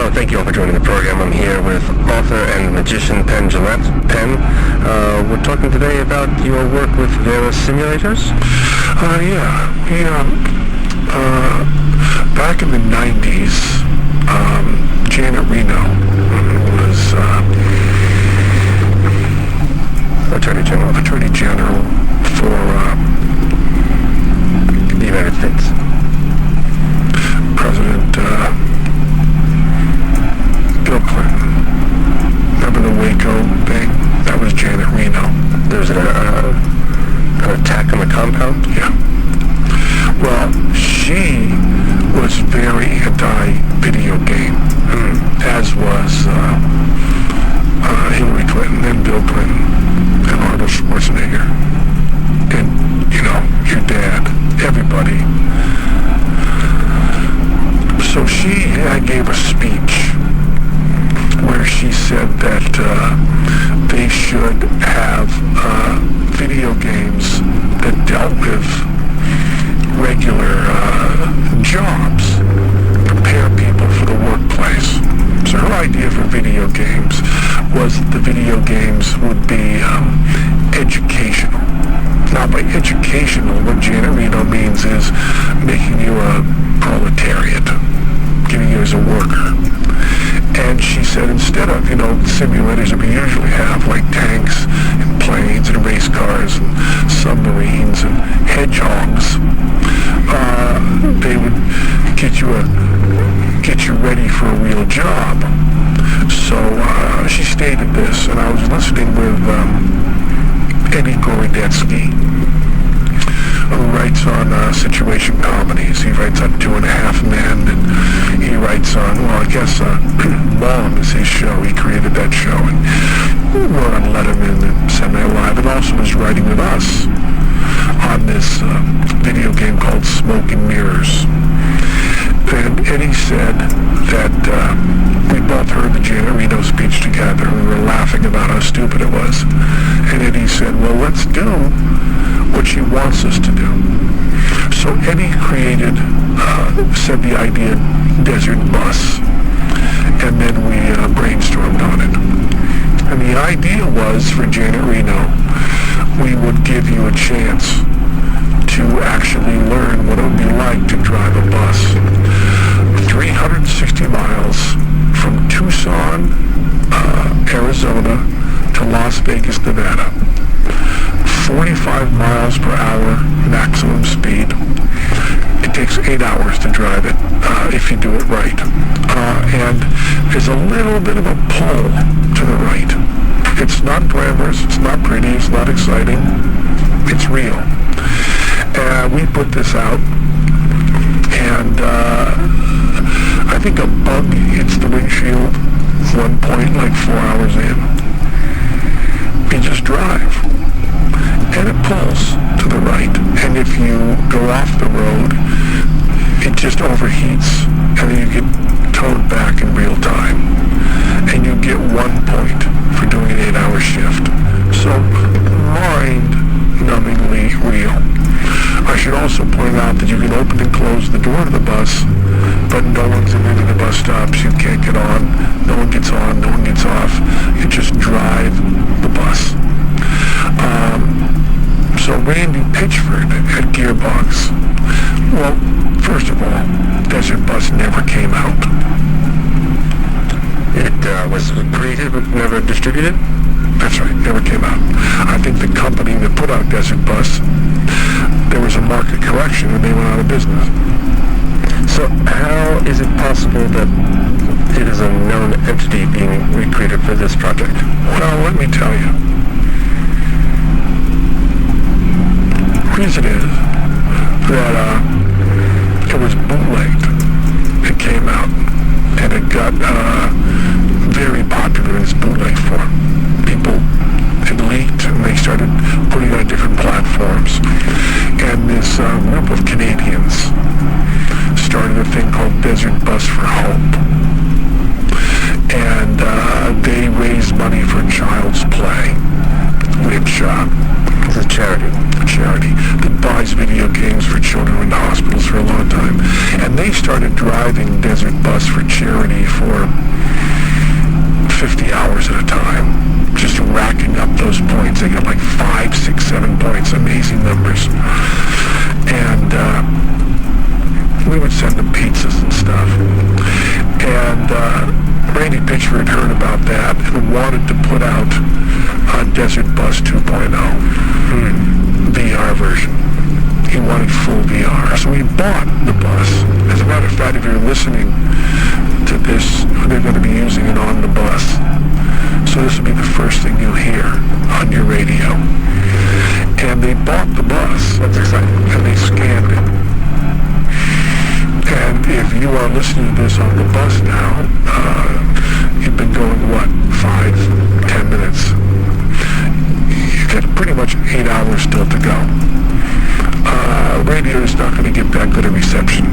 So thank you all for joining the program. I'm here with author and magician Penn Gillette. Penn, we're talking today about your work with Vera simulators? Back in the 90s, Janet Reno was Attorney General for The United States. President Bill Clinton. Remember the Waco thing? That was Janet Reno. There was an attack on the compound? Yeah. Well, she was very anti-video game, as was Hillary Clinton and Bill Clinton and Arnold Schwarzenegger. And, your dad, everybody. So she gave a speech where she said that they should have video games that dealt with regular jobs, prepare people for the workplace. So her idea for video games was that the video games would be educational. Now, by educational, what Janet Reno means is making you a proletariat, giving you as a worker. And she said instead of, simulators that we usually have, like tanks and planes and race cars and submarines and hedgehogs, they would get you ready for a real job. So she stated this, and I was listening with Eddie Gorodetsky, who writes on situation comedies. He writes on 2.5 Men, and he writes on, Mom is his show. He created that show, and wrote on Letterman and Saturday Night Live, and also was writing with us on this video game called Smoke and Mirrors. And Eddie said that we both heard the Janet Reno speech together, and we were laughing about how stupid it was. And Eddie said, well, let's do what she wants us to do. So Eddie said the idea, Desert Bus, and then we brainstormed on it. And the idea was, for Janet Reno, we would give you a chance to actually learn what it would be like to drive a bus 360 miles from Tucson, Arizona to Las Vegas, Nevada. 45 miles per hour maximum speed. It takes 8 hours to drive it if you do it right. And there's a little bit of a pull to the right. It's not glamorous, it's not pretty, it's not exciting. It's real. We put this out, and I think a bug hits the windshield at one point, like 4 hours in. You just drive, and it pulls to the right, and if you go off the road, it just overheats, and then you get towed back in real time, and you get 1 point for doing an 8-hour shift. So, mind-numbingly real. I should also point out that you can open and close the door to the bus, but no one's in any of the bus stops. You can't get on, no one gets on, no one gets off. You just drive the bus. So Randy Pitchford at Gearbox, well, first of all, Desert Bus never came out. It was created but never distributed? That's right, never came out. I think the company that put out Desert Bus, there was a market correction and they went out of business. So how is it possible that it is a known entity being recreated for this project? Well, let me tell you. The reason is that it was bootlegged. It came out, and it got very popular in its bootleg form. People had leaked, and they started putting it on different platforms. And this group of Canadians started a thing called Desert Bus for Hope. And they raised money for Child's Play, which is a charity. charity that buys video games for children in hospitals for a long time. And they started driving Desert Bus for charity for 50 hours at a time, just racking up those points. They got like 5, 6, 7 points, amazing numbers. And we would send them pizzas and stuff. And Randy Pitchford heard about that and wanted to put out a Desert Bus 2.0 VR version. He wanted full VR. So we bought the bus. As a matter of fact, if you're listening to this, they're going to be using it on the bus. So this will be the first thing you'll hear on your radio. And they bought the bus. That's exciting. And they scanned it. And if you are listening to this on the bus now, you've been going, 5, 10 minutes. You've got pretty much 8 hours still to go. Radio is not going to get that good a reception.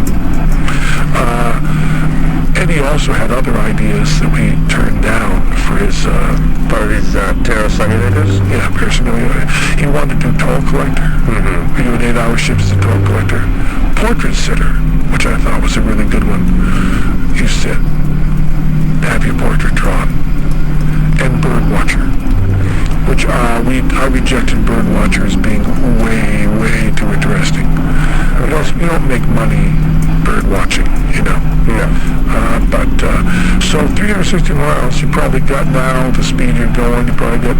Eddie also had other ideas that we turned down for his... Part of these terror simulators? Yeah, personally. He wanted to do toll collector. We do an 8-hour shift as a toll collector. Portrait sitter, which I thought was a really good one. You sit, have your portrait drawn. And bird watcher, which I rejected bird watcher as being way, way too interesting. You don't make money bird watching, you know. Yeah. So 360 miles, you probably got now, the speed you're going, you probably get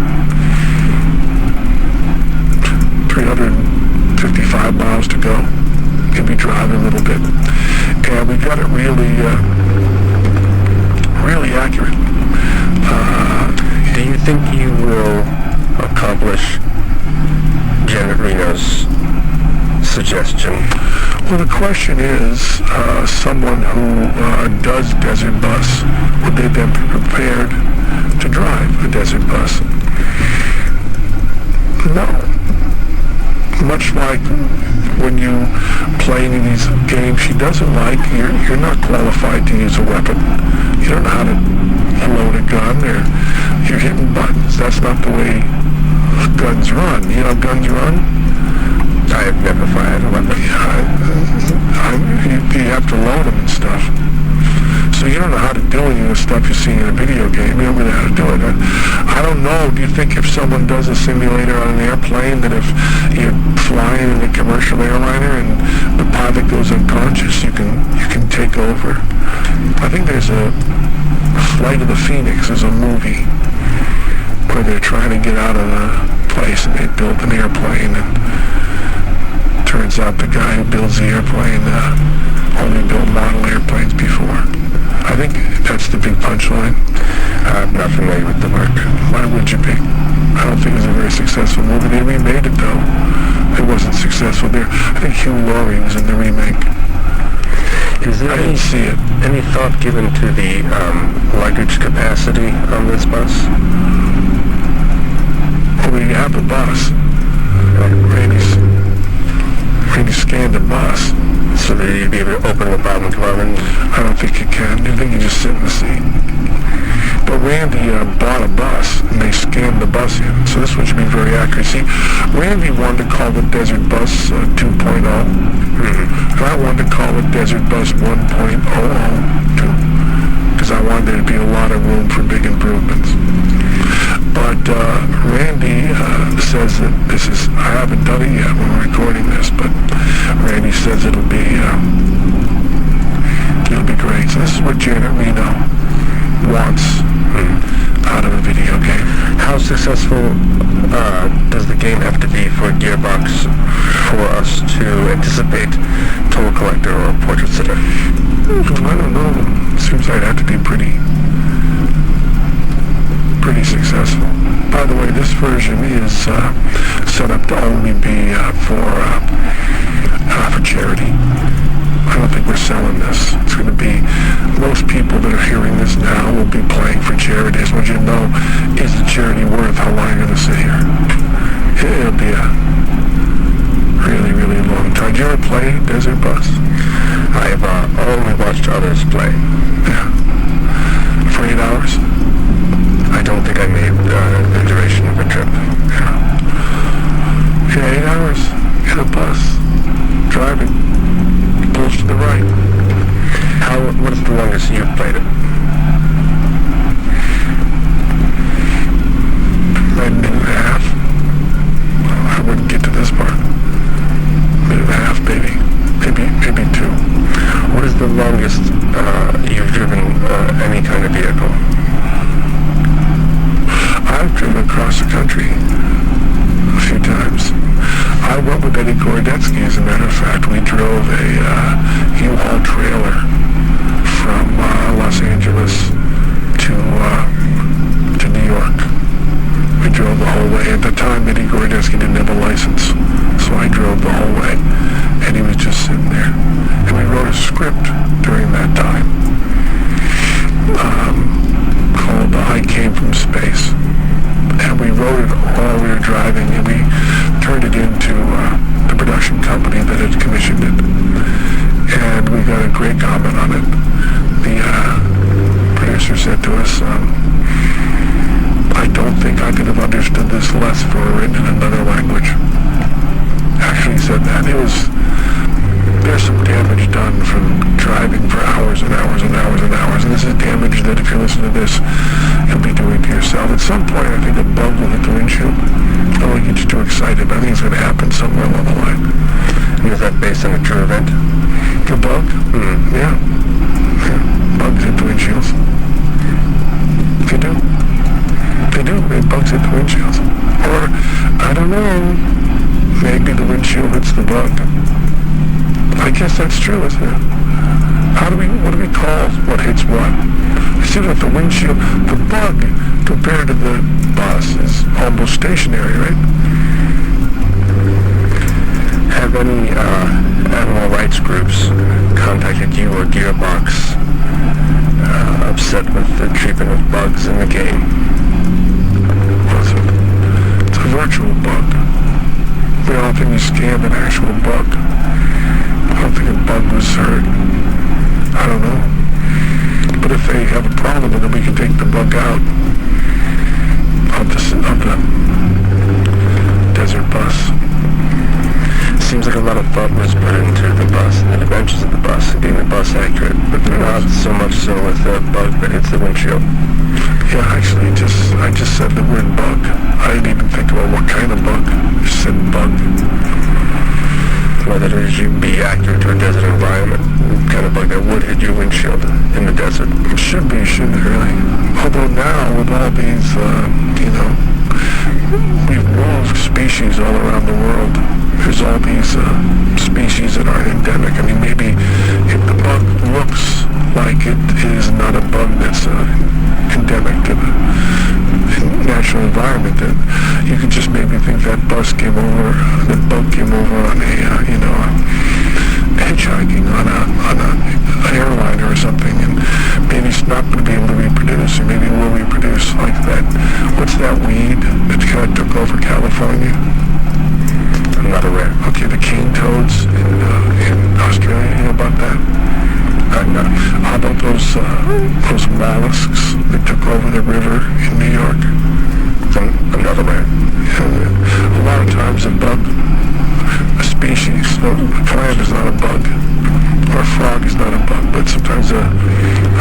355 miles to go. You'll be driving a little bit. And we got it really, really accurate. Do you think you will accomplish Janet Reno's suggestion? Well, the question is, someone who does Desert Bus, would they then be prepared to drive a Desert Bus? No. Much like when you play any of these games she doesn't like, you're not qualified to use a weapon. You don't know how to load a gun, or you're hitting buttons. That's not the way guns run. You know how guns run? I have never fired a weapon. You have to load them and stuff. So you don't know how to do any of the stuff you see in a video game. You don't really know how to do it. I don't know. Do you think if someone does a simulator on an airplane, that if you're flying in a commercial airliner and the pilot goes unconscious, you can take over? I think there's a Flight of the Phoenix. There's a movie where they're trying to get out of the place and they built an airplane, and turns out the guy who builds the airplane only built model airplanes before. I think that's the big punchline. I'm not familiar with the work. Why would you be? I don't think it was a very successful movie. They remade it, though. It wasn't successful there. I think Hugh Laurie was in the remake. I didn't see it. Any thought given to the luggage capacity on this bus? Well, we have the bus. Randy scanned the bus. So that you'd be able to open the bottom compartment? I don't think you can. I think you just sit in the seat. But Randy bought a bus, and they scanned the bus in. So this one should be very accurate. See, Randy wanted to call the Desert Bus 2.0. And I wanted to call it Desert Bus 1.002. Because I wanted there to be a lot of room for big improvements. But Randy says that this is, I haven't done it yet when we're recording this, but Randy says it'll be great. So this is what Janet Reno wants out of a video game. How successful does the game have to be for Gearbox for us to anticipate Toll Collector or Portrait Sitter? I don't know. It seems like it'd have to be pretty successful. By the way, this version is set up to only be for charity. I don't think we're selling this. It's going to be, most people that are hearing this now will be playing for charity. I just want you to know, is the charity worth how long you're going to sit here? It'll be a really, really long time. Did you ever play Desert Bus? I have only watched others play. Yeah. For 8 hours? I don't think I made the duration of a trip. Yeah, 8 hours. have played it? A minute and a half. I wouldn't get to this part. Minute and a half, maybe 2. What is the longest you've driven any kind of vehicle? I've driven across the country a few times. I went with Eddie Gorodetsky, as a matter of fact. We drove a U-Haul trailer from Los Angeles to New York. We drove the whole way. At the time, Eddie Gorodetsky didn't have a license, so I drove the whole way, and he was just sitting there. And we wrote a script during that time called I Came from Space. And we wrote it while we were driving, and we turned it into the production company that had commissioned it. And we got a great comment on it. The producer said to us, I don't think I could have understood this less if it were written in another language. Actually said that. There's some damage done from driving for hours and hours and hours and hours, and this is damage that if you listen to this, you'll be doing to yourself. At some point, I think a bug will hit the windshield. I don't want to get you too excited, but I think it's going to happen somewhere along the line. And is that based on a true event? The bug? Yeah. Bugs hit the windshields. They do. Bugs hit the windshields. Or, I don't know, maybe the windshield hits the bug. I guess that's true, isn't it? What do we call what hits what? I see that the windshield, the bug, compared to the bus, is almost stationary, right? Have any animal rights groups contacted you or Gearbox upset with the treatment of bugs in the game? It's a virtual bug. We don't think we scanned an actual bug. I don't think a bug was hurt. I don't know. But if they have a problem with it, we can take the bug out of the desert bus. Seems like a lot of thought was put into the bus and the dimensions of the bus and getting the bus accurate, but not so much so with the bug that hits the windshield. Yeah, actually, I just said the word bug. I didn't even think about what kind of bug. I just said bug. Whether it should be accurate to a desert environment, kind of bug that would hit your windshield in the desert. It should be, shouldn't it, really? Although now, with all these, we've moved species all around the world. There's all these species that aren't endemic. I mean, maybe if the bug looks like it is not a bug that's endemic to the natural environment, then you could just maybe think that bug came over on a, hitchhiking on an airliner or something, and maybe it's not going to be able to reproduce, or maybe it will reproduce like that. What's that weed that kind of took over California? I'm not aware. Okay, the cane toads in Australia, you know about that? I'm not. How about those mollusks that took over the river in New York? I'm not aware. A lot of times a species, a plant is not a bug, or a frog is not a bug, but sometimes a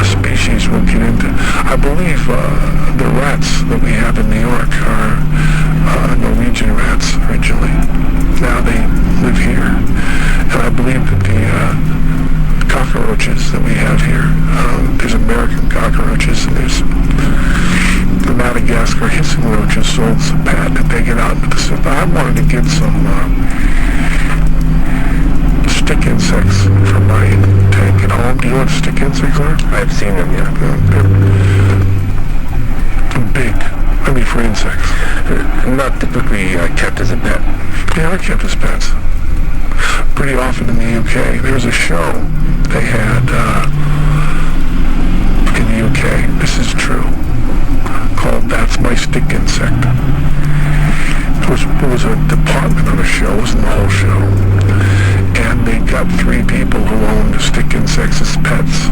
species will get into. I believe the rats that we have in New York are Norwegian rats originally. Now they live here. And I believe that the cockroaches that we have here, there's American cockroaches and there's the Madagascar hissing roaches, so it's a pet that they get out into the Pacific. I wanted to get some stick insects from my tank at home. Do you know what stick insects are? I've seen them, yeah. They're big. I mean, for insects. Not typically kept as a pet. They are kept as pets. Pretty often in the UK. There was a show they had in the UK. This is true. Called That's My Stick Insect. It was a department on a show. It wasn't the whole show. And they got 3 people who owned stick insects as pets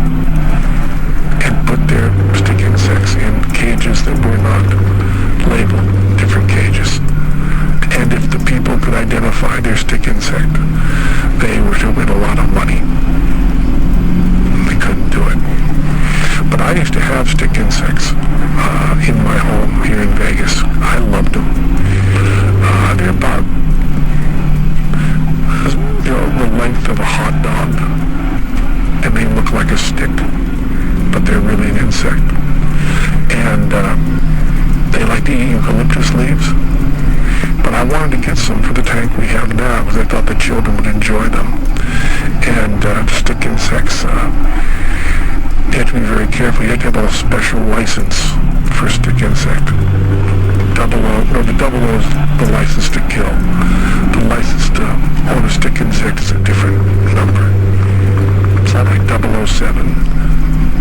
and put their stick insects in cages that were not labeled, different cages. And if the people could identify their stick insect, they were to win a lot of money. They couldn't do it. have stick insects in my home here in Vegas. I loved them. They're about the length of a hot dog, and they look like a stick, but they're really an insect. And they like to eat eucalyptus leaves, but I wanted to get some for the tank we have now because I thought the children would enjoy them. And stick insects, you have to be very careful. You have to have a special license for a stick insect. The double O is the license to kill. The license to own a stick insect is a different number. It's not like 007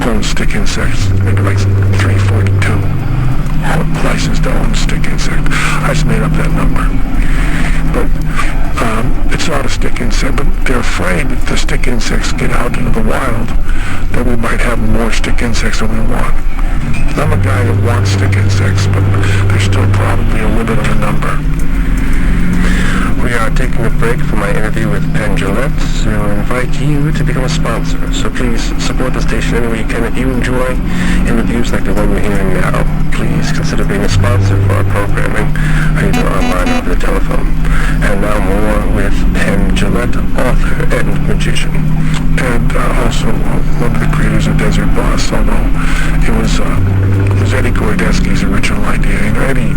owns stick insects, maybe like 342 license to own stick insect. I just made up that number. But it's not a stick insect, but they're afraid that the stick insects get out into the wild, that we might have more stick insects than we want. I'm a guy that wants stick insects, but there's still probably a limit of a number. We are taking a break from my interview with Penn Jillette to invite you to become a sponsor. So please support the station any way you can. If you enjoy interviews like the one we're hearing now, please consider being a sponsor for our programming, either online or over the telephone. And now more with Penn Jillette, author and magician. And also one of the creators of Desert Bus, although it was Eddie Gorodetsky's original idea. And Eddie,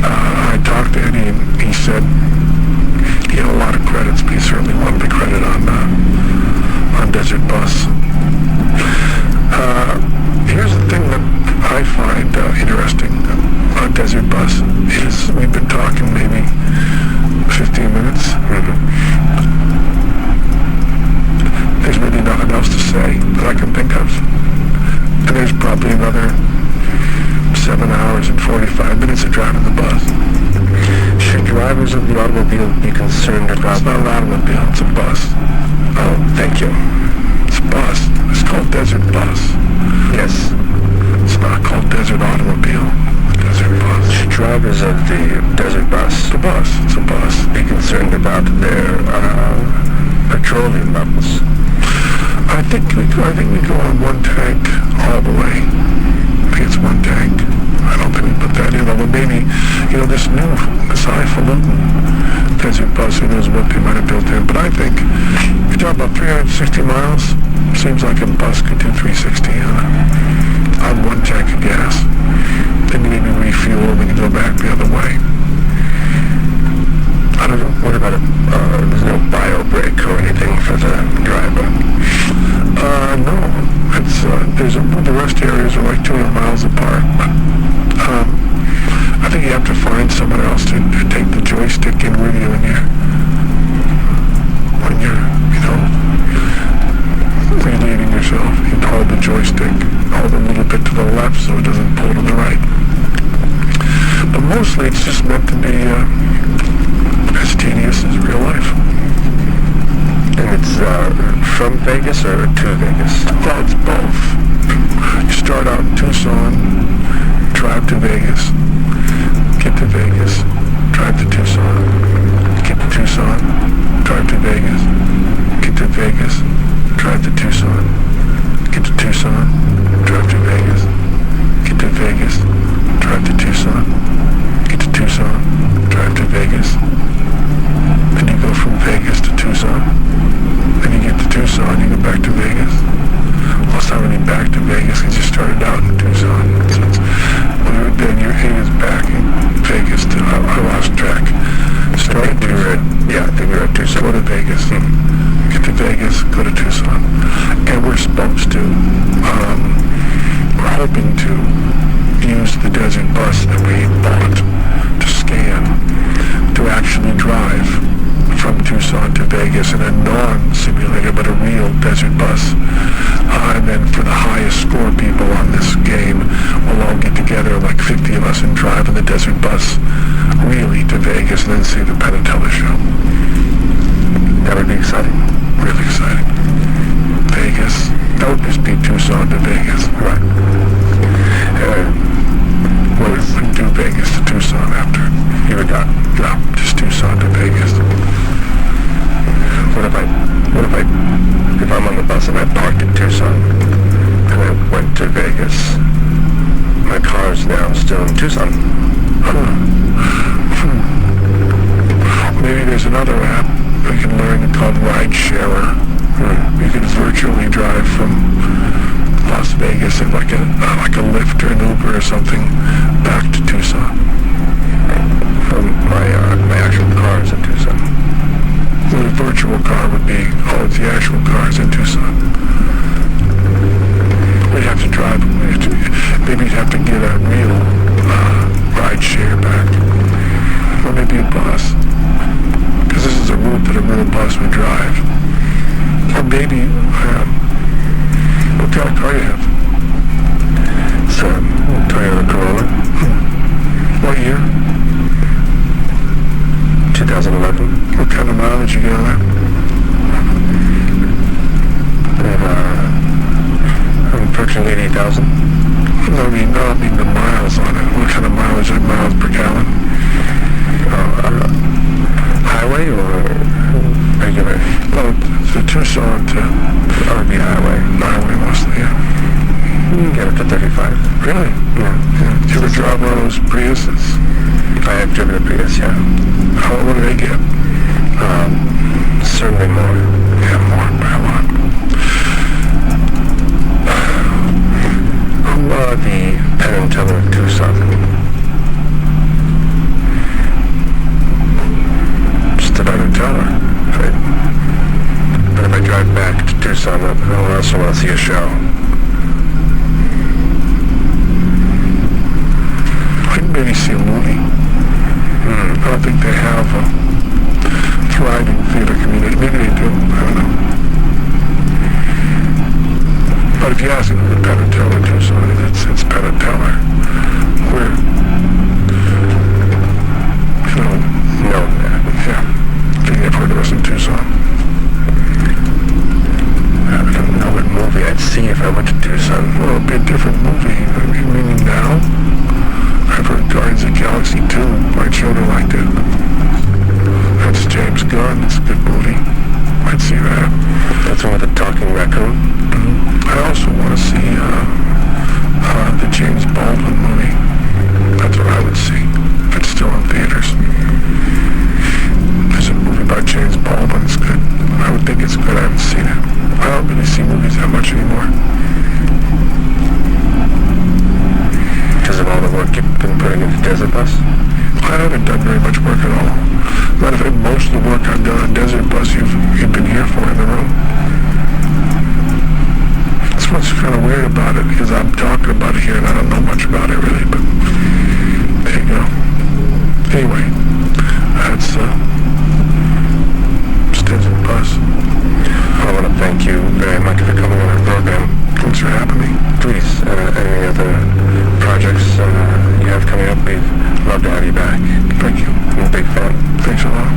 I talked to Eddie and he said he had a lot of credits, but he certainly wanted the credit on Desert Bus. Here's the thing that I find interesting on Desert Bus is we've been talking maybe 15 minutes. There's really nothing else to say that I can think of. And there's probably another 7 hours and 45 minutes of driving the bus. Should drivers of the automobile be concerned about... It's not an automobile, it's a bus. Oh, thank you. It's a bus. It's called Desert Bus. Yes. It's not called Desert Automobile. Desert Bus. Should drivers of the Desert Bus... It's a bus. It's a bus. ...be concerned about their petroleum levels? I think we go on one tank all the way. I think it's one tank. I don't think we put that in, although maybe, this highfalutin Desert Bus, who knows what they might have built in. But I think, if you're talking about 360 miles, seems like a bus could do 360 on one tank of gas. Then you maybe refuel and then you go back the other way. I don't know. What about there's no bio brake or anything for the driver? No. It's the rest areas are like 200 miles apart. I think you have to find someone else to take the joystick in with you when you're relieving yourself. You can hold the joystick, hold a little bit to the left so it doesn't pull to the right. But mostly it's just meant to be as tedious as real life. And it's from Vegas or to Vegas? Well, it's both. You start out in Tucson, drive to Vegas, get to Vegas, drive to Tucson, get to Tucson, drive to Vegas, get to Vegas, drive to Tucson, get to Tucson, drive to Vegas, get to Vegas, drive to Tucson, get to Tucson, drive to Vegas. Then you go from Vegas to Tucson. Then you get to Tucson, you go back to Vegas. Well, it's not really back to Vegas because you started out in Tucson. So then your aim is back in Vegas to, I lost track. Started to, I think we were at Tucson. Go to Vegas. Get to Vegas, go to Tucson. And we're supposed to, we're hoping to use the Desert Bus that we bought to scan, to actually drive from Tucson to Vegas in a non-simulator but a real Desert Bus. And then for the highest score people on this game, we'll all get together, like 50 of us, and drive in the Desert Bus really to Vegas and then see the Penn and Teller show. That would be exciting. Really exciting. Vegas. That would just be Tucson to Vegas. Right. We can do Vegas to Tucson after. You were done. No, just Tucson to Vegas. If I'm on the bus and I parked in Tucson and I went to Vegas still in Tucson. Maybe there's another app we can learn called Ride Sharer. You can virtually drive from Las Vegas in like a Lyft or an Uber or something back to Tucson. My actual car is in Tucson. The virtual car would be, the actual car is in Tucson. We'd have to drive, maybe you'd have to get a real ride share back. Or maybe a bus. Because this is a route that a real bus would drive. Or maybe, what kind of car do you have? It's a Toyota Corolla. What year? 2011. What kind of mileage you get on that? I'm approaching 80,000. No, I mean the miles on it. What kind of mileage, like miles per gallon? Highway or regular? Well, the Tucson to RV highway. Highway mostly, yeah. You can get up to 35. Really? Yeah. Did you ever drive one of those Priuses? If I have driven a Prius, yeah. What do they get? Certainly more. Yeah, more by a lot. Who are the Penn and Teller of Tucson? Just about a Teller. Right. But if I drive back to Tucson, I'll also want to see a show. I can maybe see a movie. I don't think they have a thriving theater community. Maybe they do. I don't know. But if you ask them, Penn and Teller Tucson, it's Penn and Teller. We're, No. yeah. I think they've heard of us in Tucson. I don't know what movie I'd see if I went to Tucson. Well, it'd be a different movie. I mean, now, I've heard Guardians of the Galaxy 2. My children liked it. That's James Gunn. It's a good movie. I'd see that. That's one with the talking raccoon. I also want to see the James Baldwin movie. That's what I would see. It's still in theaters. There's a movie about James Baldwin. It's good. I would think it's good. I haven't seen it. I don't really see movies that much anymore. Because of all the work you've been putting into Desert Bus? I haven't done very much work at all. Matter of fact, most of the work I've done on Desert Bus you've been here for in the room. That's what's kind of weird about it, because I'm talking about it here and I don't know much about it really, but there you go. Anyway, that's Desert Bus. I want to thank you very much for coming on our program. Thanks for having me. Please, any other projects you have coming up, we'd love to have you back. Thank you. I'm a big fan. Thanks a lot.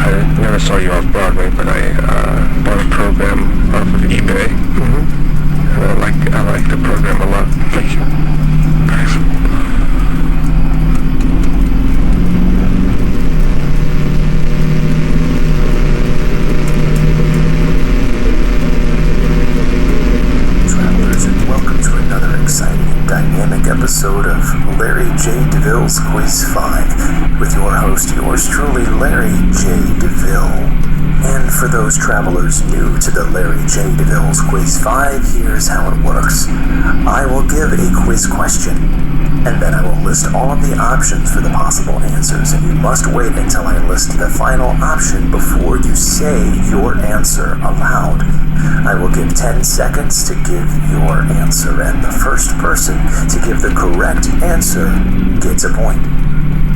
I never saw you off Broadway, but I bought a program off of eBay. And I like the program a lot. Thank you. Thanks. Travelers, and welcome to another exciting and dynamic episode of Larry J. DeVille's Quiz 5 with your host, yours truly, Larry J. DeVille. And for those travelers new to the Larry J. DeVille's Quiz 5, here's how it works. I will give a quiz question, and then I will list all of the options for the possible answers, and you must wait until I list the final option before you say your answer aloud. I will give 10 seconds to give your answer, and the first person to give the correct answer gets a point.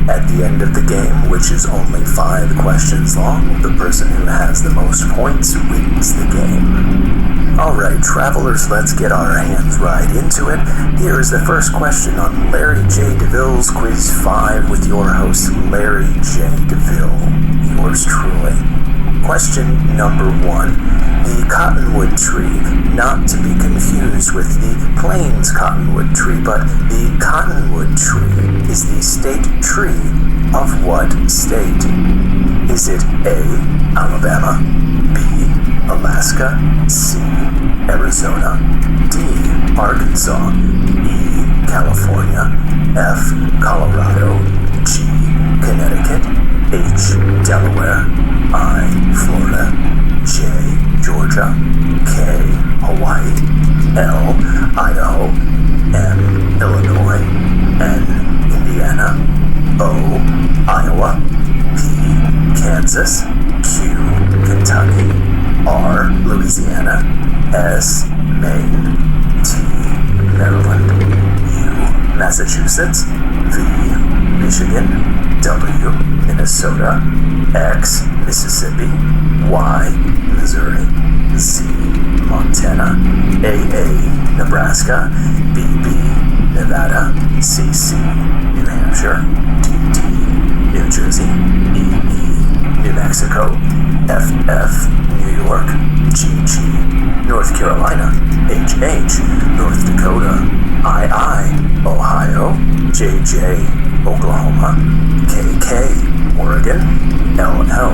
At the end of the game, which is only 5 questions long, the person who has the most points wins the game. Alright, travelers, let's get our hands right into it. Here is the first question on Larry J. DeVille's Quiz 5 with your host, Larry J. DeVille. Yours truly. Question number 1. The cottonwood tree, not to be confused with the plains cottonwood tree, but the cottonwood tree is the state tree of what state? Is it A, Alabama, B, Alaska, C, Arizona, D, Arkansas, E, California, F, Colorado, G, Connecticut, H, Delaware, I, Florida, J, Georgia, K, Hawaii, L, Idaho, M, Illinois, N, Indiana, O, Iowa, P, Kansas, Q, Kentucky, R, Louisiana, S, Maine, T, Maryland, U, Massachusetts, V, Michigan, W, Minnesota, X, Mississippi, Y, Missouri, Z, Montana, AA, Nebraska, BB, Nevada, CC, New Hampshire, DD, New Jersey, EE, New Mexico, FF, New York, GG, North Carolina, HH, North Dakota, II, Ohio, JJ, Oklahoma, KK, Oregon, LL,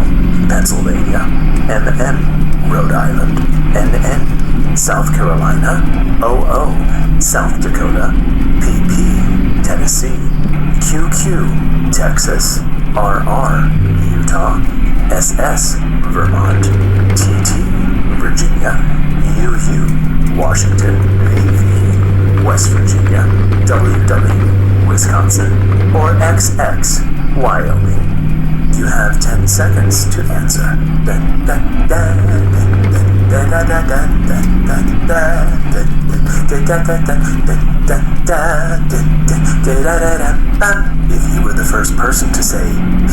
Pennsylvania, MM, Rhode Island, NN, South Carolina, OO, South Dakota, PP, Tennessee, QQ, Texas, RR, Utah, SS, Vermont, TT, Virginia, UU, Washington, VV, West Virginia, WW, Wisconsin, or XX, Wyoming. You have 10 seconds to answer. If you were the first person to say P,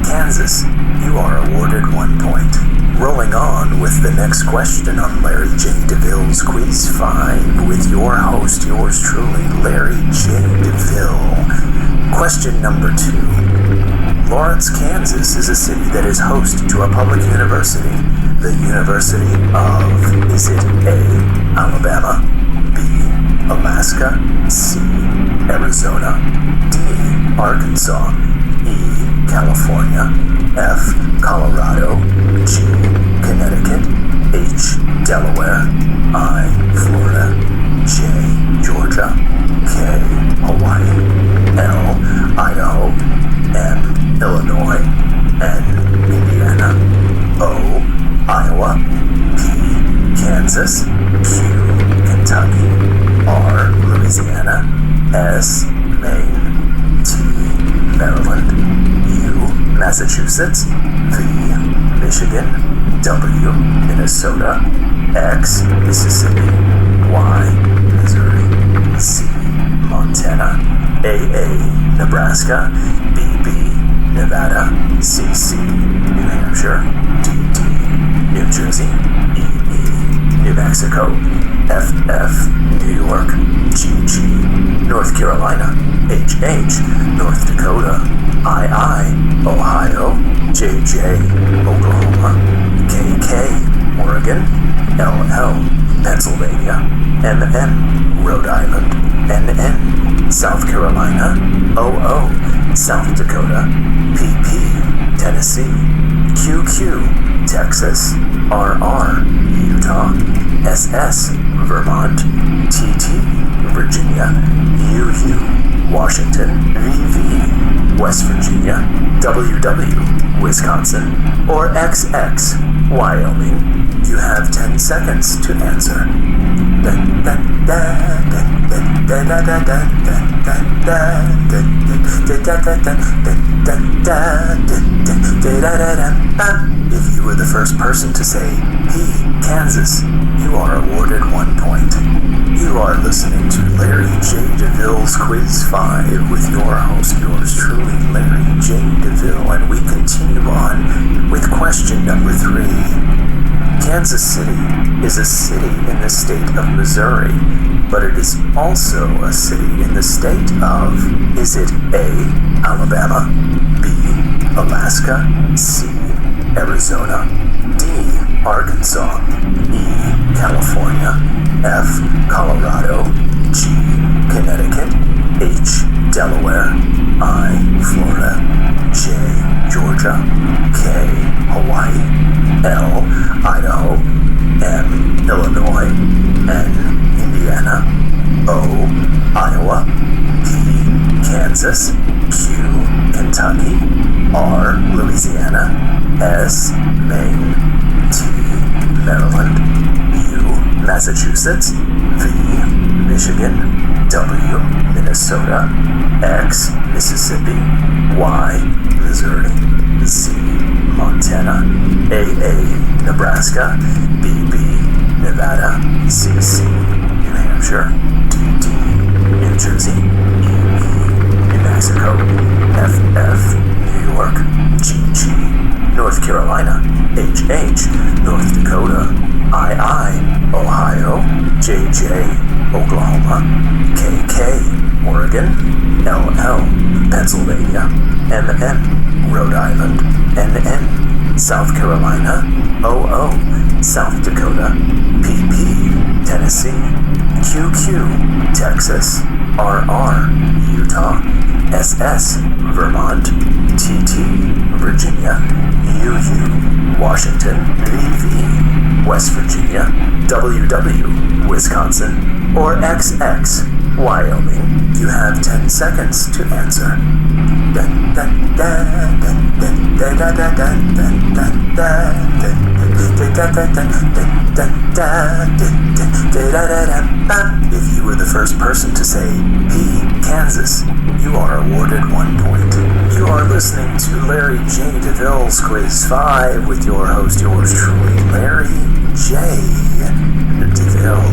Kansas, you are awarded 1 point. Rolling on with the next question on Larry J. DeVille's Quiz 5 with your host, yours truly, Larry J. DeVille. Question number 2. Lawrence, Kansas is a city that is host to a public university. The University of, is it A, Alabama, B, Alaska, C, Arizona, D, Arkansas, E, California, F, Colorado, G, Connecticut, H, Delaware, I, Florida, J, Georgia, K, Hawaii, L, Idaho, M, Illinois, N, Indiana, O, Iowa, P, Kansas, Q, Kentucky, R, Louisiana, S, Maine, T, Maryland, U, Massachusetts, V, Michigan, W, Minnesota, X, Mississippi, Y, Missouri, Z, Montana, AA, Nebraska, BB, Nevada, CC, New Hampshire, DD, New Jersey, EE, New Mexico, FF, New York, GG, North Carolina, HH, North Dakota, II, Ohio, JJ, Oklahoma, KK, Oregon, LL, Pennsylvania, MM, Rhode Island, NN, South Carolina, OO, South Dakota, PP, Tennessee, QQ, Texas, RR, Utah, SS, Vermont, TT, Virginia, UU, Washington, VV, West Virginia, WW, Wisconsin, or XX, Wyoming. You have 10 seconds to answer. If you were the first person to say P, Kansas, you are awarded 1 point. You are listening to Larry J. DeVille's Quiz 5 with your host, yours truly, Larry J. DeVille, and we continue on with question number 3. Kansas City is a city in the state of Missouri, but it is also a city in the state of, is it A, Alabama, B, Alaska, C, Arizona, D, Arkansas, E, California, F, Colorado, G, Connecticut, H, Delaware, I, Florida, J, Georgia, K, Hawaii, L, Idaho, M, Illinois, N, Indiana, O, Iowa, Kansas, Q, Kentucky, R, Louisiana, S, Maine, T, Maryland, U, Massachusetts, V, Michigan, W, Minnesota, X, Mississippi, Y, Missouri, Z, Montana, AA, Nebraska, BB, Nevada, CC, New Hampshire, DD, New Jersey, EE, New Mexico, FF, New York, GG, North Carolina, HH, North Dakota, II, Ohio, JJ, Oklahoma, KK, Oregon, LL, Pennsylvania, MM, Rhode Island, NN, South Carolina, OO, South Dakota, PP, Tennessee, QQ, Texas, RR, Utah, SS, Vermont, TT, Virginia, UU, Washington, VV, West Virginia, WW, Wisconsin, or XX, Wyoming. You have 10 seconds to answer. If you were the first person to say P, Kansas, you are awarded 1 point. You are listening to Larry J. DeVille's Quiz 5 with your host, yours truly, Larry J. DeVille.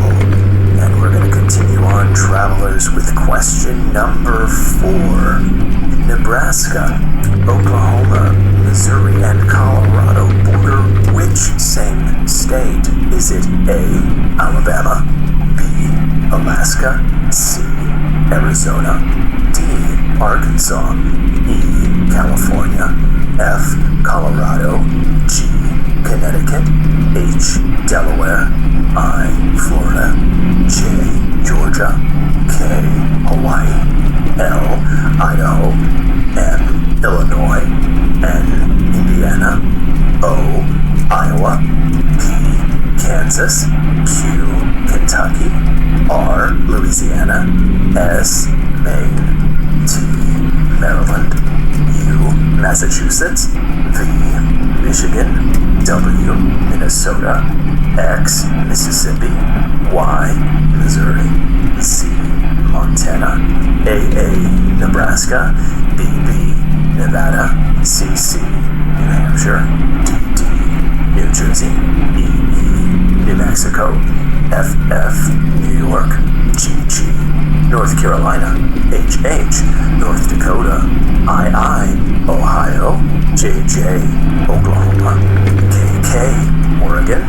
And we're going to continue on, travelers, with question number 4. Nebraska, Oklahoma, Missouri, and Colorado border which same state? Is it A, Alabama, B, Alaska, C, Arizona, D, Arkansas, E, California, F, Colorado, G, Connecticut, H, Delaware, I, Florida, J, Georgia, K, Hawaii, L, Idaho, M, Illinois, N, Indiana, O, Iowa, P, Kansas, Q, Kentucky, R, Louisiana, S, Maine, T, Maryland, U, Massachusetts, V, Michigan, W, Minnesota, X, Mississippi, Y, Missouri, Z, Montana, AA, Nebraska, BB, Nevada, CC, New Hampshire, DD, New Jersey, EE, New Mexico, FF, New York, GG, North Carolina, HH, North Dakota, II, Ohio, JJ, Oklahoma, KK, Oregon,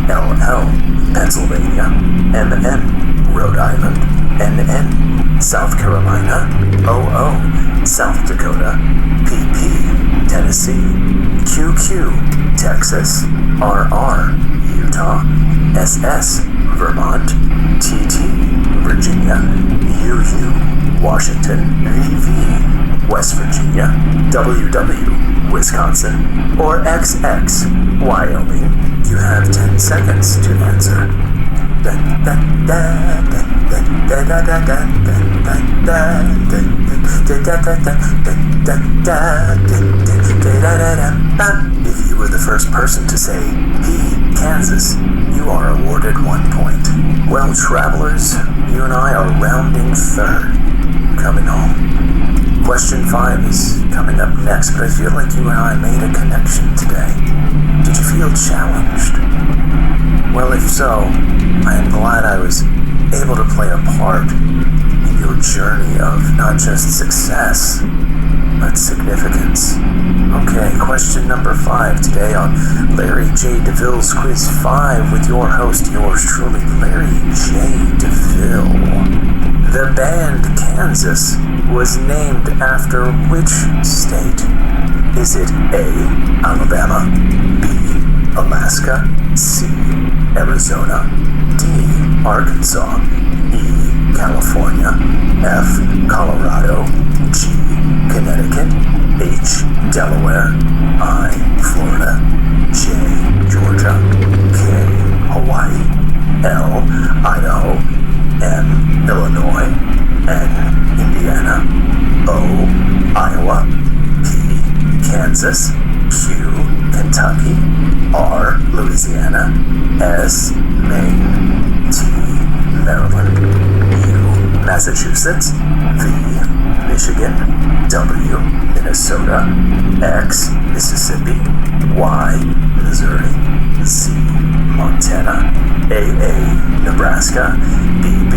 LL, Pennsylvania, MM, Rhode Island, NN, South Carolina, OO, South Dakota, PP, Tennessee, QQ, Texas, RR, Utah, SS, Vermont, TT, Virginia, UU, Washington, VV, West Virginia, WW, Wisconsin, or XX, Wyoming. You have 10 seconds to answer. If you were the first person to say P, Kansas, you are awarded 1 point. Well, travelers, you and I are rounding third. Coming home. Question 5 is coming up next, but I feel like you and I made a connection today. Did you feel challenged? Well, if so, I am glad I was able to play a part in your journey of not just success, but significance. Okay, question number 5 today on Larry J. DeVille's Quiz 5 with your host, yours truly, Larry J. DeVille. The band Kansas was named after which state? Is it A, Alabama, B, Alaska, C, Arizona, D, Arkansas, E, California, F, Colorado, G, Connecticut, H, Delaware, I, Florida, J, Georgia, K, Hawaii, L, Idaho, M, Illinois, N, Indiana, O, Kansas, Q, Kentucky, R, Louisiana, S, Maine, T, Maryland, U, Massachusetts, V, Michigan, W, Minnesota, X, Mississippi, Y, Missouri, Z, Montana, AA, Nebraska, BB,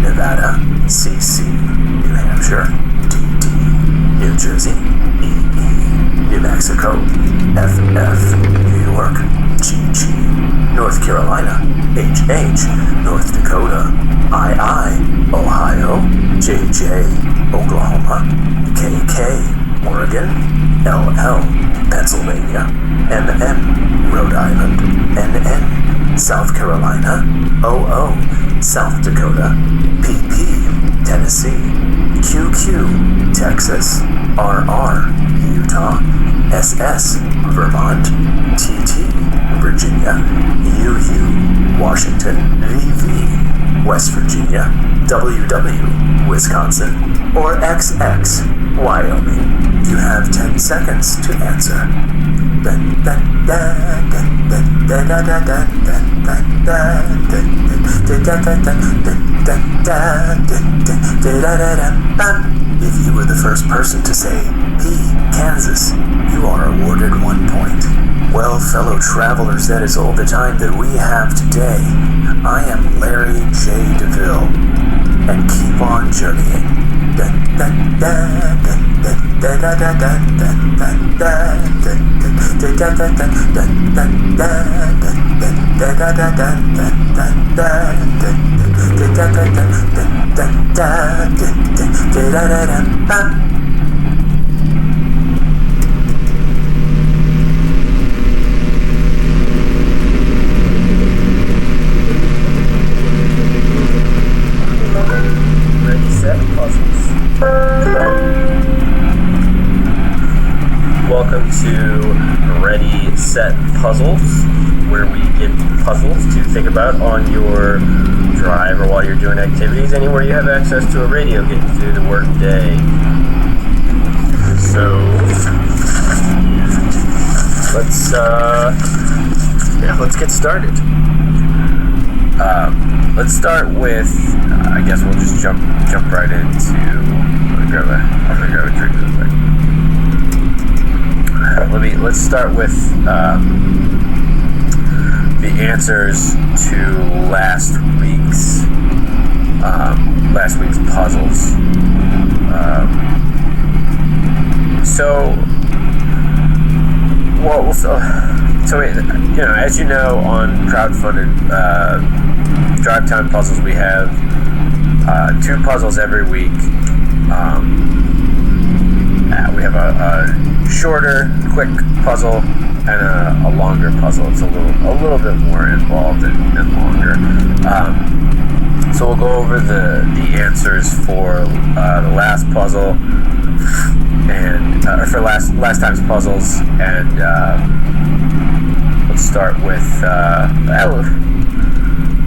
Nevada, CC, New Hampshire, DD, New Jersey, EE, New Mexico, FF, New York, GG, North Carolina, HH, North Dakota, II, Ohio, JJ, Oklahoma, KK, Oregon, LL, Pennsylvania, MM, Rhode Island, NN, South Carolina, OO, South Dakota, PP, Tennessee, QQ, Texas, RR, Utah, SS, Vermont, TT, Virginia, UU, Washington, VV, West Virginia, WW, Wisconsin, or XX, Wyoming. You have 10 seconds to answer. If you were the first person to say P, Kansas, you are awarded 1 point. Well, fellow travelers, that is all the time that we have today. I am Larry J. DeVille, and keep on journeying. Ready, set, puzzles. Welcome to Ready, Set, Puzzles, where we give you puzzles to think about on your drive or while you're doing activities, anywhere you have access to a radio getting through the work day. So, let's get started. Let's start with, I guess we'll just jump right into, I'm gonna grab a drink real quick. Let's start with the answers to last week's puzzles. As you know, on crowdfunded Drive Time Puzzles, we have 2 puzzles every week. We have a shorter, quick puzzle and a longer puzzle. It's a little bit more involved and longer. So we'll go over the answers for the last puzzle and for last time's puzzles, and let's start with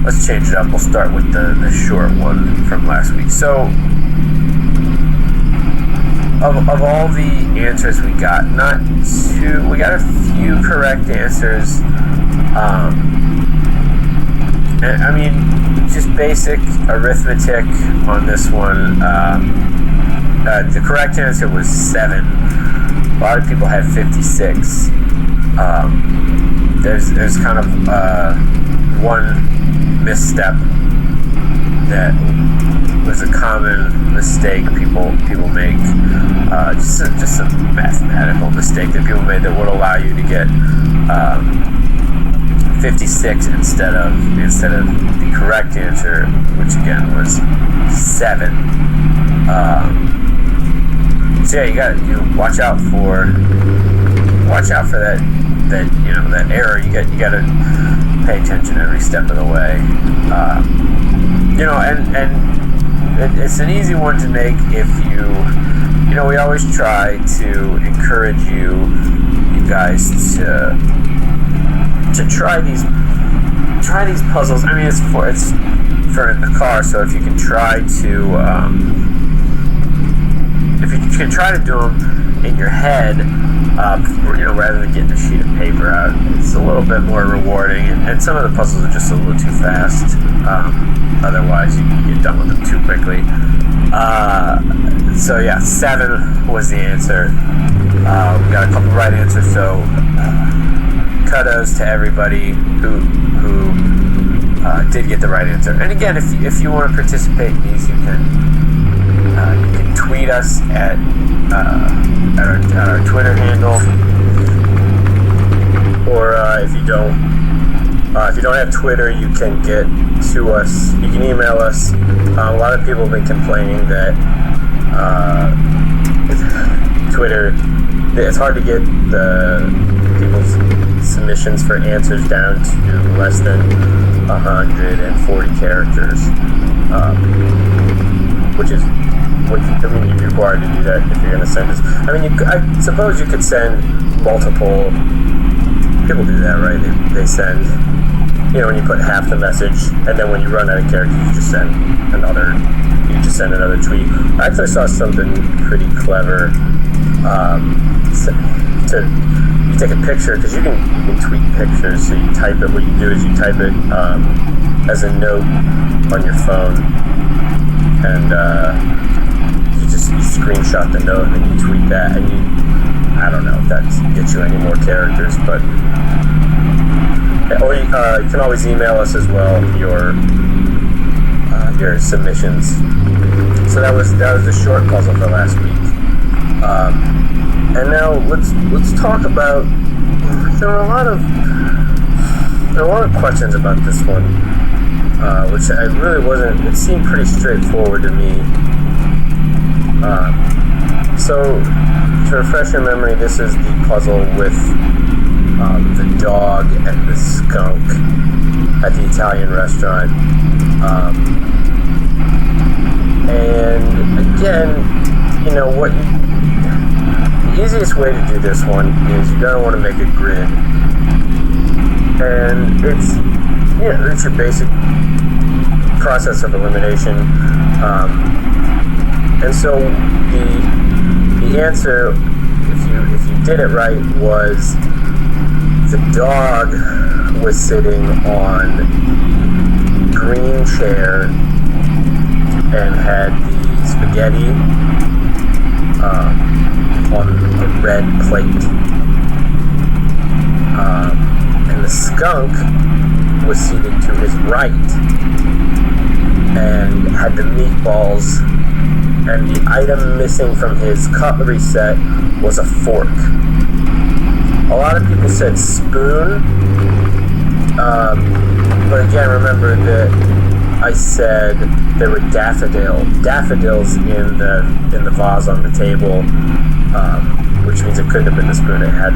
let's change it up. We'll start with the short one from last week. So of all the answers we got, we got a few correct answers. And, I mean, just basic arithmetic on this one. The correct answer was 7. A lot of people had 56. There's kind of one misstep that was a common mistake people make. Just a mathematical mistake that people made that would allow you to get 56 instead of the correct answer, which again was 7. So yeah, you got watch out for that error. You got to pay attention every step of the way. And it's an easy one to make if we always try to encourage you guys to try these puzzles. I mean, it's for in the car, so if you can try to do them in your head, rather than getting a sheet of paper out. It's a little bit more rewarding, and some of the puzzles are just a little too fast. Otherwise, you get done with them too quickly. So yeah, 7 was the answer. We got a couple right answers, so kudos to everybody who did get the right answer. And again, if you want to participate in these, you can tweet us at our Twitter handle, or if you don't have Twitter, you can get to us. You can email us. A lot of people have been complaining that Twitter, it's hard to get the people's submissions for answers down to less than 140 characters, which is you're required to do that if you're going to send us. I suppose you could send multiple. People do that, right? They send, when you put half the message, and then when you run out of characters, you just send another tweet. I actually saw something pretty clever. You take a picture, because you can tweet pictures. So you type it. What you do is you type it as a note on your phone, and you screenshot the note, and then you tweet that, and I don't know if that gets you any more characters, but or you can always email us as well your submissions. So that was the short puzzle for last week, and now let's talk about. There were a lot of questions about this one, which I really wasn't. It seemed pretty straightforward to me. So, to refresh your memory, this is the puzzle with the dog and the skunk at the Italian restaurant. And again, the easiest way to do this one is you're going to want to make a grid. And it's your basic process of elimination. And so the answer, if you did it right, was the dog was sitting on the green chair and had the spaghetti on a red plate. And the skunk was seated to his right and had the meatballs. And the item missing from his cutlery set was a fork. A lot of people said spoon, but again, remember that I said there were daffodils in the vase on the table, which means it couldn't have been the spoon. It had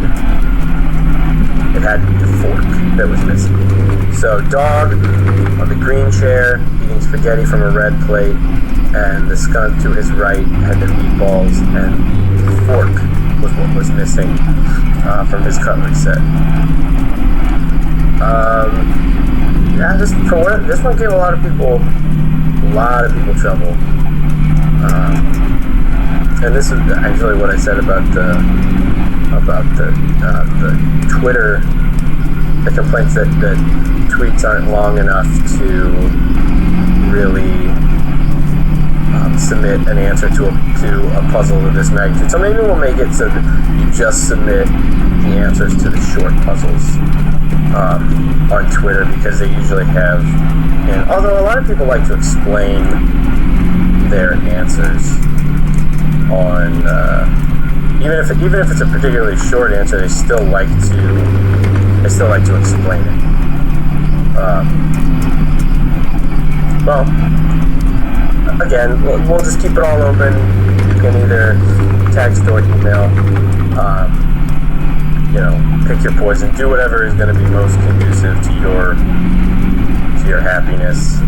to be the fork that was missing. So dog on the green chair eating spaghetti from a red plate, and the skunk to his right had the meatballs, and the fork was what was missing from his cutlery set. This one gave a lot of people trouble. And this is actually what I said about the Twitter, the complaints that tweets aren't long enough to really submit an answer to a puzzle of this magnitude. So maybe we'll make it so that you just submit the answers to the short puzzles on Twitter, because they usually have. And although a lot of people like to explain their answers on, even if it's a particularly short answer, they still like to explain it. Well. Again, we'll just keep it all open. You can either text or email. Pick your poison. Do whatever is going to be most conducive to your happiness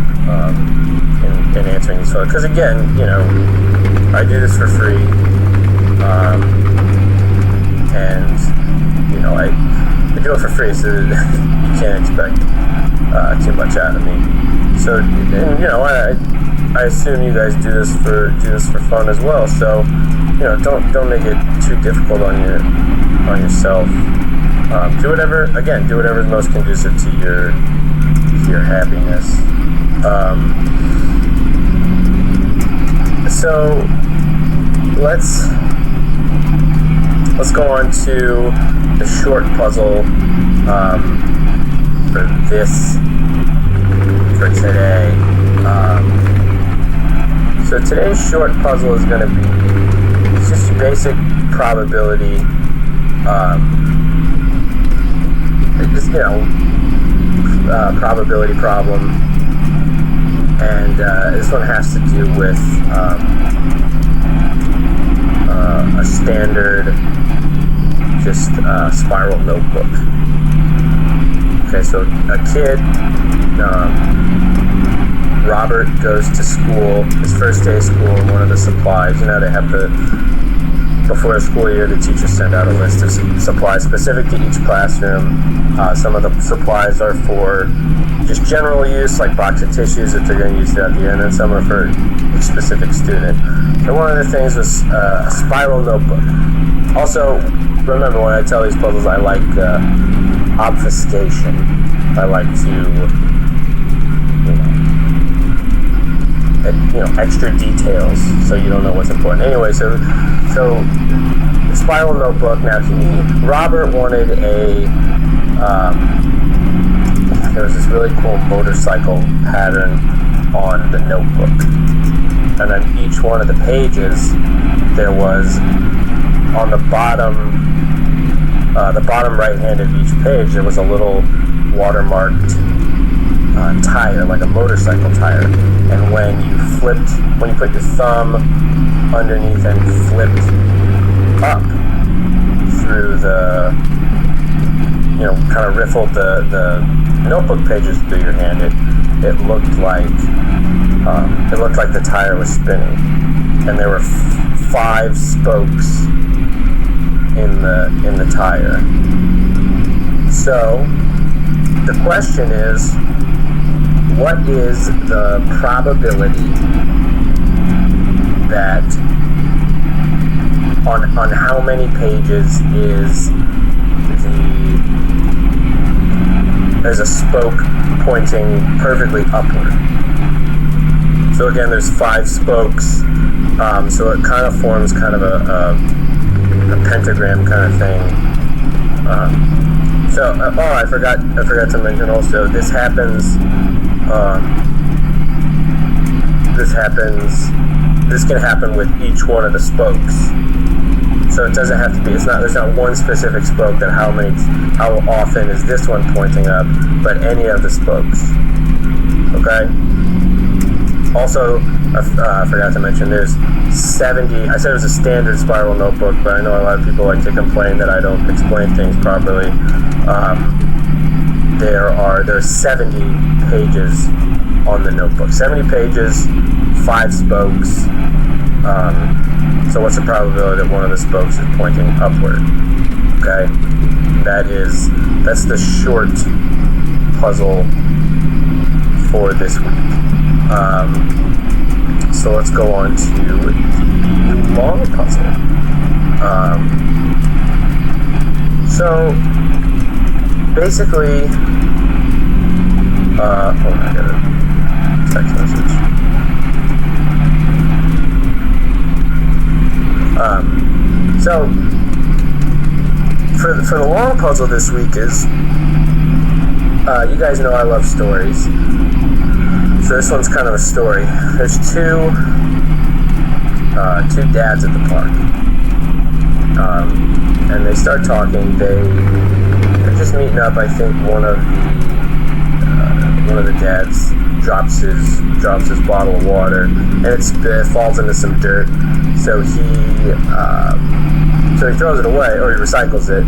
in answering these photos. Because again, I do this for free, and I do it for free, so you can't expect too much out of me. So, and I assume you guys do this for fun as well. So, don't make it too difficult on on yourself. Do whatever is most conducive to your happiness. So let's go on to the short puzzle for today. So today's short puzzle is going to be just basic probability. Probability problem, and this one has to do with a standard, just spiral notebook. Okay, so a kid, Robert goes to school, his first day of school, and one of the supplies, they have before the school year, the teachers send out a list of supplies specific to each classroom. Some of the supplies are for just general use, like box of tissues that they're going to use throughout the year, and then some are for each specific student. So one of the things was a spiral notebook. Also, remember when I tell these puzzles, I like obfuscation. I like to, extra details, so you don't know what's important. Anyway, so the spiral notebook. Now, Robert wanted there was this really cool motorcycle pattern on the notebook, and on each one of the pages, there was on the bottom right hand of each page, there was a little watermarked tire, like a motorcycle tire. And when you put your thumb underneath and flipped up through the, kind of riffled the notebook pages through your hand, it looked like the tire was spinning. And there were 5 spokes in the tire. So the question is, what is the probability that on how many pages there's a spoke pointing perfectly upward? So again, there's 5 spokes, so it kind of forms kind of a pentagram kind of thing. I forgot to mention also, this can happen with each one of the spokes. So it doesn't have to be, there's not one specific spoke that how often is this one pointing up, but any of the spokes. Okay? Also, I forgot to mention, there's 70, I said it was a standard spiral notebook, but I know a lot of people like to complain that I don't explain things properly. There's 70 pages on the notebook. 70 pages, 5 spokes. So what's the probability that one of the spokes is pointing upward? Okay? That's the short puzzle for this week. So let's go on to the long puzzle. So basically, I got a text message. So for the long puzzle this week is, you guys know I love stories. So this one's kind of a story. There's two dads at the park, and they start talking. They're just meeting up. I think one of the dads drops his bottle of water, and it falls into some dirt. So he throws it away, or he recycles it.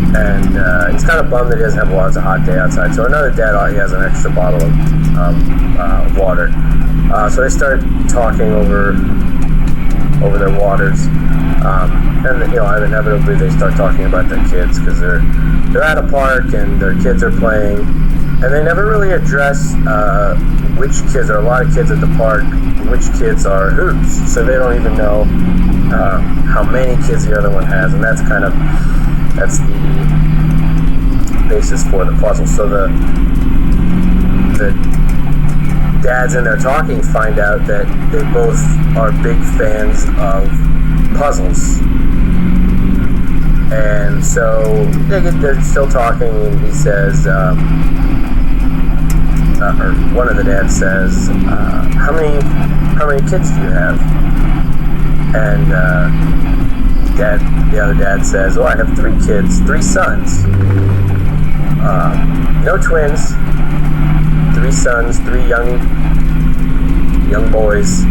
And he's kind of bummed that he doesn't have water. It's a hot day outside. So another dad, he has an extra bottle of water. So they start talking over their waters, and inevitably they start talking about their kids, because they're at a park and their kids are playing, and they never really address which kids, are a lot of kids at the park, which kids are whose. So they don't even know how many kids the other one has, and that's the basis for the puzzle. So the dads in there talking find out that they both are big fans of puzzles. And so they're still talking, and he says, or one of the dads says, how many kids do you have? And the other dad says, I have 3 kids, 3 sons. No twins, 3 sons, 3 young boys.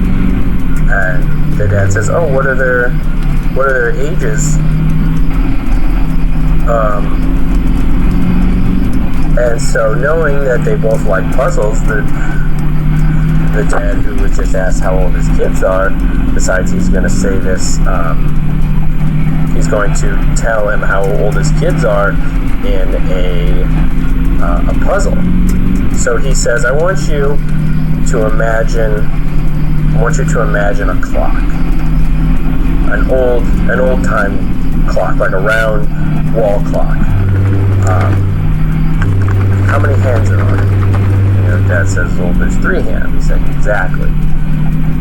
And the dad says, what are their ages? And so, knowing that they both like puzzles, the dad, who was just asked how old his kids are, decides he's going to say this. He's going to tell him how old his kids are in a puzzle. So he says, I want you to imagine a clock, an old time clock, like a round wall clock. How many hands are on it? Dad says, there's 3 hands. He said, exactly.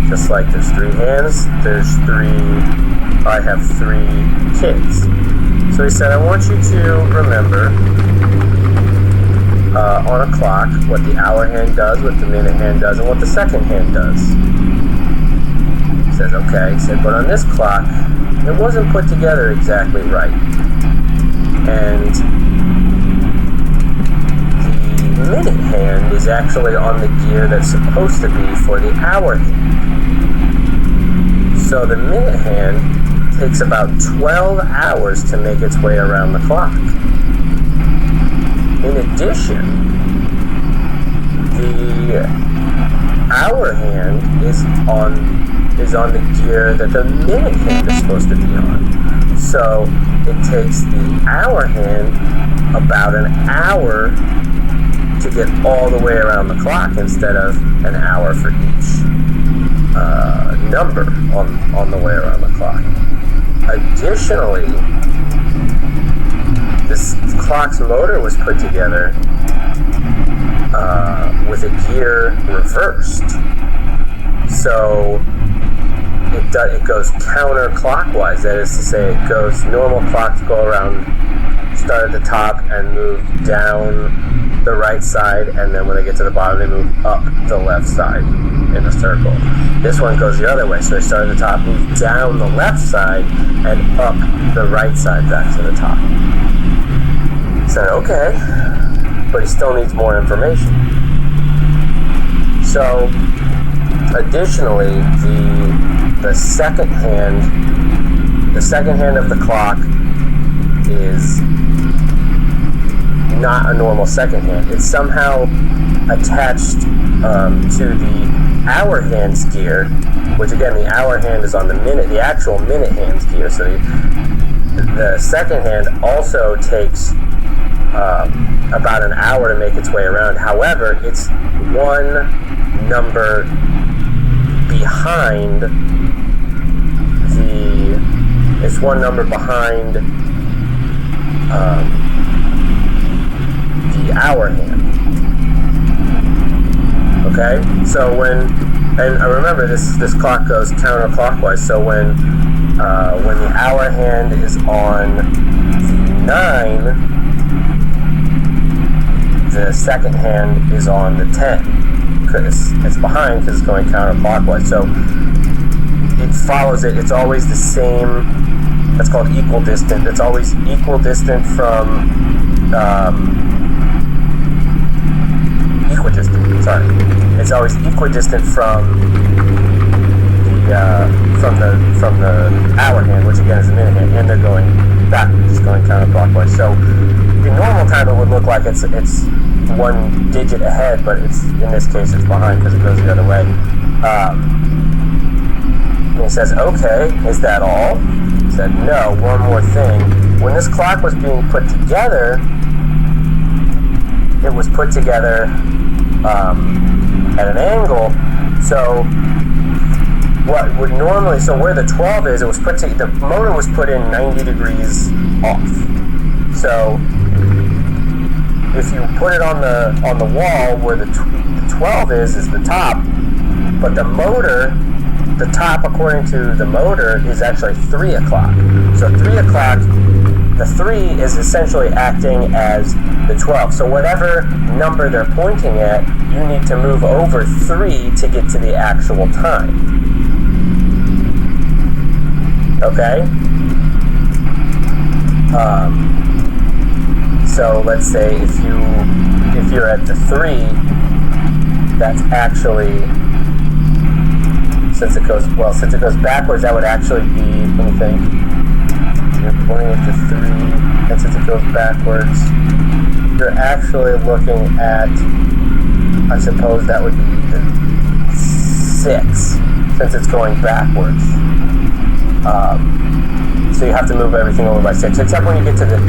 Just like there's 3 hands, I have 3 kids. So he said, I want you to remember on a clock what the hour hand does, what the minute hand does, and what the second hand does. He says, okay. He said, but on this clock, it wasn't put together exactly right. And the minute hand is actually on the gear that's supposed to be for the hour hand. So the minute hand takes about 12 hours to make its way around the clock. In addition, the hour hand is on the gear that the minute hand is supposed to be on. So it takes the hour hand about an hour to get all the way around the clock instead of an hour for each number on the way around the clock. Additionally, this clock's motor was put together with a gear reversed. So it goes counterclockwise. That is to say, it goes, normal clocks go around, start at the top and move down the right side, and then when they get to the bottom, they move up the left side in a circle. This one goes the other way, so they start at the top, move down the left side, and up the right side back to the top. He said, okay, but he still needs more information. So, additionally, the second hand of the clock is not a normal second hand. It's somehow attached to the hour hand's gear, which again, the hour hand is on the actual minute hand's gear. So the second hand also takes about an hour to make its way around. However, it's one number behind the hour hand. Okay, so and remember this clock goes counterclockwise. So when the hour hand is on the 9, the second hand is on the 10. Because it's behind, because it's going counterclockwise. So it follows it. It's always the same. That's called equidistant. It's always equidistant from equidistant. Sorry, it's always equidistant from the hour hand, which again is the minute hand, and they're going backwards. It's going counterclockwise. So the normal time it would look like it's one digit ahead, but it's in this case it's behind because it goes the other way. And he says, okay, is that all? He said, no, one more thing. When this clock was being put together, it was put together at an angle. So what would normally, so where the 12 is, the motor was put in 90 degrees off. So if you put it on the wall where the 12 is the top, but the motor, the top according to the motor is actually 3 o'clock. So 3 o'clock, the 3 is essentially acting as the 12. So whatever number they're pointing at, you need to move over 3 to get to the actual time. Okay? So let's say if you're at the 3, that's actually, since it goes backwards, that would actually be, let me think, you're pointing at the 3, and since it goes backwards, you're actually looking at, I suppose that would be the 6, since it's going backwards. So you have to move everything over by 6, except when you get to the,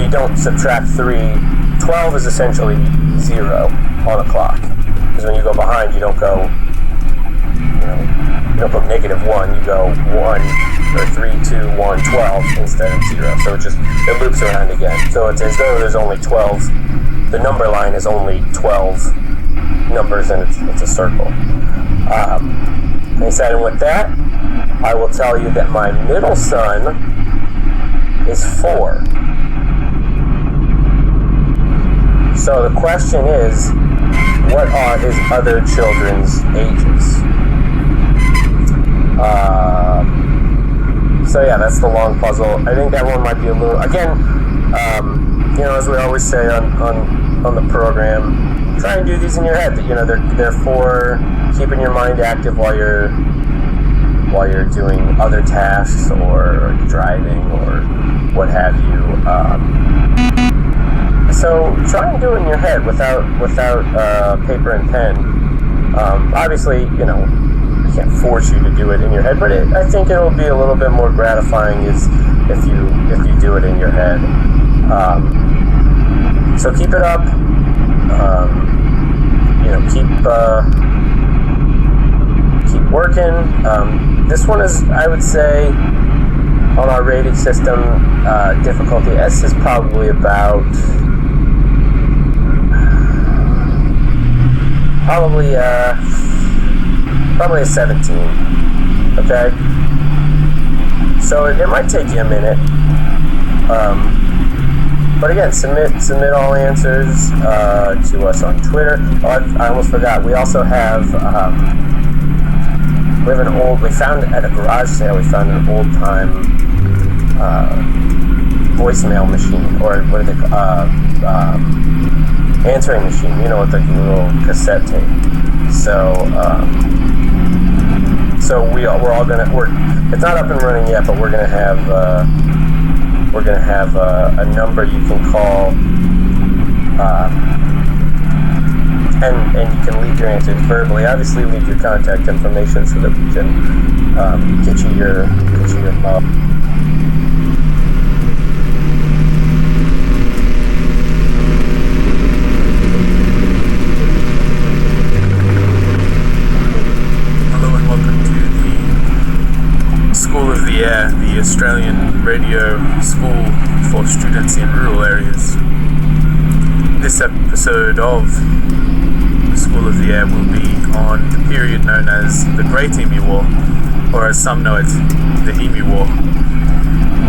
you don't subtract 3. 12 is essentially 0 on a clock, because when you go behind, you don't go, you don't put -1, you go 1, or 3, 2, 1, 12 instead of 0. So it loops around again. So it's as though there's only 12, the number line is only 12 numbers, and it's a circle. And with that, I will tell you that my middle son is 4. So the question is, what are his other children's ages? So yeah, that's the long puzzle. I think that one might be a little, again, as we always say on the program, try and do these in your head. They're for keeping your mind active while you're doing other tasks or driving or what have you. So try and do it in your head without paper and pen. Obviously, I can't force you to do it in your head, but I think it'll be a little bit more gratifying if you do it in your head. So keep it up. Keep working. This one is, I would say, on our rating system, difficulty S is probably about probably a 17. Okay, so it might take you a minute, but again, submit all answers to us on Twitter. I almost forgot, we also have we found at a garage sale, we found an old time voicemail machine, or what do they call answering machine, with like a little cassette tape. So we're all it's not up and running yet, but we're gonna have a number you can call, and you can leave your answers verbally. Obviously, leave your contact information so that we can get you your mug. The Australian radio school for students in rural areas. This episode of the School of the Air will be on the period known as the Great Emu War, or as some know it, the Emu War.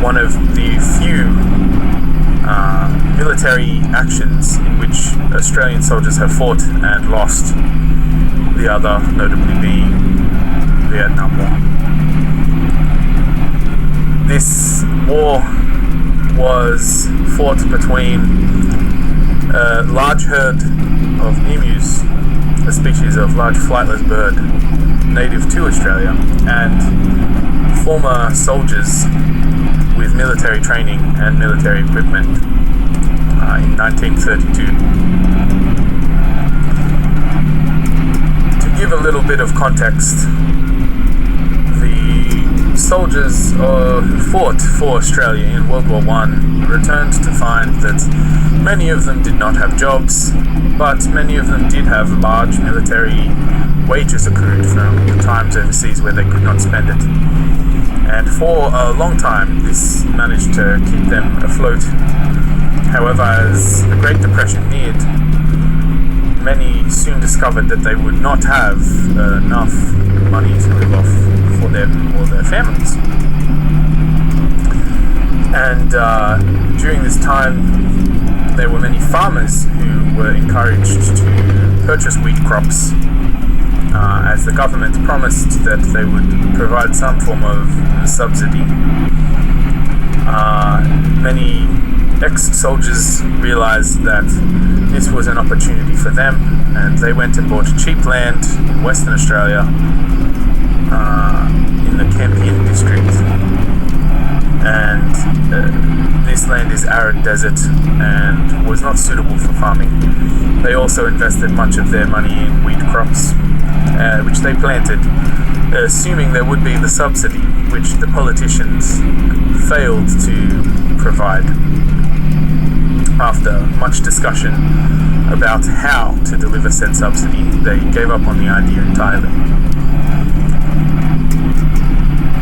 One of the few military actions in which Australian soldiers have fought and lost, the other notably being the Vietnam War. This war was fought between a large herd of emus, a species of large flightless bird native to Australia, and former soldiers with military training and military equipment in 1932. To give a little bit of context, the soldiers who fought for Australia in World War I returned to find that many of them did not have jobs, but many of them did have large military wages accrued from the times overseas where they could not spend it. And for a long time, this managed to keep them afloat. However, as the Great Depression neared, many soon discovered that they would not have enough money to live off for them or their families. And during this time, there were many farmers who were encouraged to purchase wheat crops, as the government promised that they would provide some form of subsidy. Many ex-soldiers realized that this was an opportunity for them, and they went and bought cheap land in Western Australia, in the Campion district. And this land is arid desert and was not suitable for farming. They also invested much of their money in wheat crops, which they planted, assuming there would be the subsidy, which the politicians failed to provide. After much discussion about how to deliver said subsidy, they gave up on the idea entirely.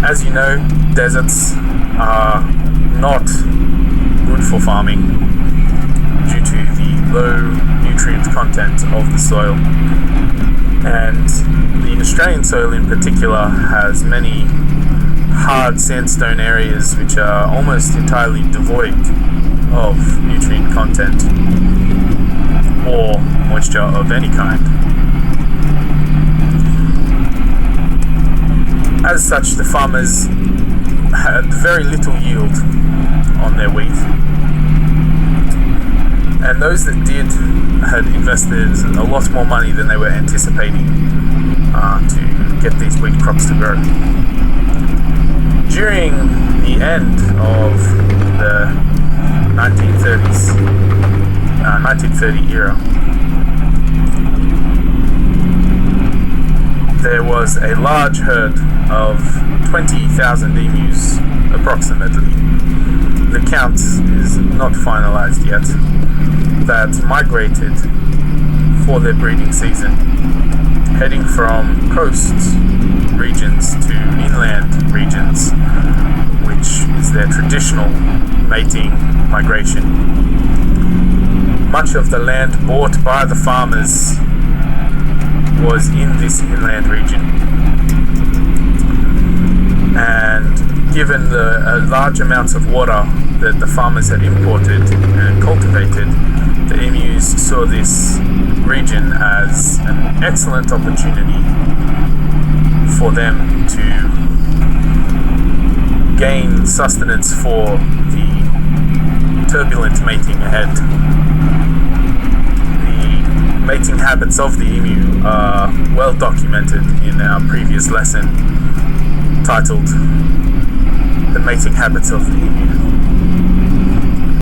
As you know, deserts are not good for farming due to the low nutrient content of the soil. And the Australian soil in particular has many hard sandstone areas which are almost entirely devoid of nutrient content or moisture of any kind. As such, the farmers had very little yield on their wheat, and those that did had invested a lot more money than they were anticipating to get these wheat crops to grow. During the end of the 1930 era, there was a large herd of 20,000 emus, approximately. The count is not finalized yet, that migrated for their breeding season, heading from coast regions to inland regions, which is their traditional mating migration. Much of the land bought by the farmers was in this inland region, and given the large amounts of water that the farmers had imported and cultivated, the emus saw this region as an excellent opportunity for them to gain sustenance for the turbulent mating ahead. The mating habits of the emu are well documented in our previous lesson titled The Mating Habits of the Emu.